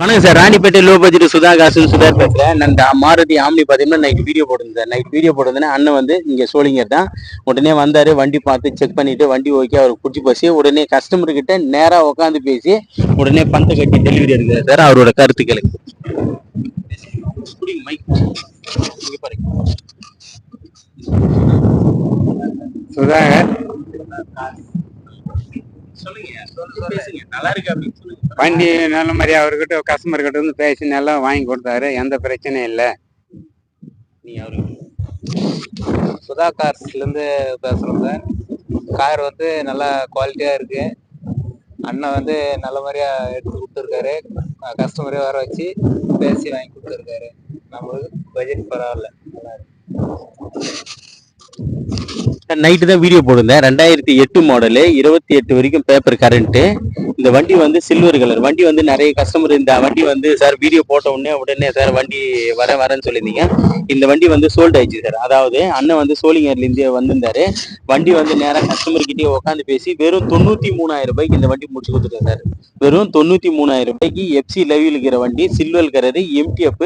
வணக்கம் sir. Ranipet low budget Sudha காசு சுதார் பேசுறேன். நான் இந்த மாருதி ஆம்னி பாத்தீங்கன்னா நைட் வீடியோ போட்டிருந்தேன். நைட் வீடியோ போட்டிருந்தேன்னா அண்ணன் வந்து இங்க சோழிங்கர் தான். உடனே வந்தாரு, வண்டி பார்த்து செக் பண்ணிட்டு வண்டி ஓகே அவருக்கு பிடிச்சி போச்சு. உடனே கஸ்டமர் கிட்ட நேரா உட்காந்து பேசி உடனே பணத்தை கட்டி டெலிவரி எடுக்கிறார் சார். அவரோட கருத்துக்களுக்கு சுதாகர் வண்டி நல்ல மாதிரியா அவர்கிட்ட கஸ்டமர் கிட்ட வந்து பேசி நல்லா வாங்கி கொடுத்தாரு. எந்த பிரச்சனையும் இல்லை. சுதா கார்ஸ்ல இருந்து பேசுறோம் சார். கார் வந்து நல்லா குவாலிட்டியா இருக்கு. அண்ணன் வந்து நல்ல மாதிரியா எடுத்து கொடுத்துருக்காரு. கஸ்டமரே வர வச்சு பேசி வாங்கி கொடுத்துருக்காரு. நம்மளுக்கு பட்ஜெட் பரவாயில்ல, நல்லா இருக்கு. நைட்டு தான் வீடியோ போட்டிருந்தேன். 2008 மாடலு, 28 வரைக்கும் பேப்பர் கரண்ட்டு. இந்த வண்டி வந்து சில்வர் கலர் வண்டி. வந்து நிறைய கஸ்டமர் இந்த வண்டி வந்து சார் வீடியோ போட்ட உடனே சார் வண்டி வரேன்னு சொல்லியிருந்தீங்க. இந்த வண்டி வந்து சோல்ட் ஆயிடுச்சு சார். அதாவது அண்ணன் வந்து சோழிங்கர்லேருந்து வந்திருந்தாரு. வண்டி வந்து நேராக கஸ்டமர் கிட்டே உட்காந்து பேசி வெறும் 93,000 ரூபாய்க்கு இந்த வண்டி முடிச்சு கொடுத்துருக்காரு சார். வெறும் 93,000 ரூபாய்க்கு எஃப்சி லெவியில் இருக்கிற வண்டி, சில்வர் கலரு, எம்டிஎஃப்.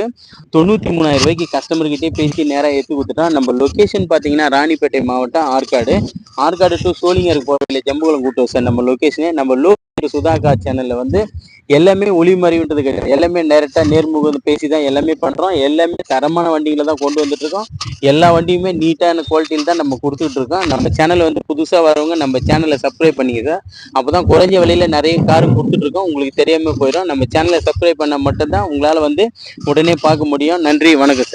93,000 ரூபாய்க்கு கஸ்டமர் கிட்டே பேசி நேராக எடுத்து கொடுத்துட்டோம். நம்ம லொக்கேஷன் பார்த்தீங்கன்னா ராணிப்பேட்டை மாவட்டம் ஆற்காடு டு சோழிங்கருக்கு போகிற ஜம்புகுளம் கூட்டம் சார் நம்ம லொக்கேஷனு. நம்ம சுதாகா சேனல்ல வந்து எல்லாமே ஒளிமறைவுன்றது கிடையாது. எல்லாமே டைரக்டா நேர்முகம் பேசி தான் எல்லாமே பண்றோம். எல்லாமே தரமான வண்டிகளை தான் கொண்டு வந்துட்டு இருக்கோம். எல்லா வண்டியுமே நீட்டான குவாலிட்டியில் தான் நம்ம கொடுத்துட்டு இருக்கோம். நம்ம சேனல் வந்து புதுசா வரவங்க நம்ம சேனலை சப்ஸ்கிரைப் பண்ணிக்க. அப்போதான் குறைஞ்ச விலையில நிறைய கார் கொடுத்துட்டு இருக்கோம். உங்களுக்கு தெரியாம போயிடும். நம்ம சேனலை சப்ஸ்கிரைப் பண்ண மட்டும்தான் உங்களால வந்து உடனே பார்க்க முடியும். நன்றி, வணக்கம் சார்.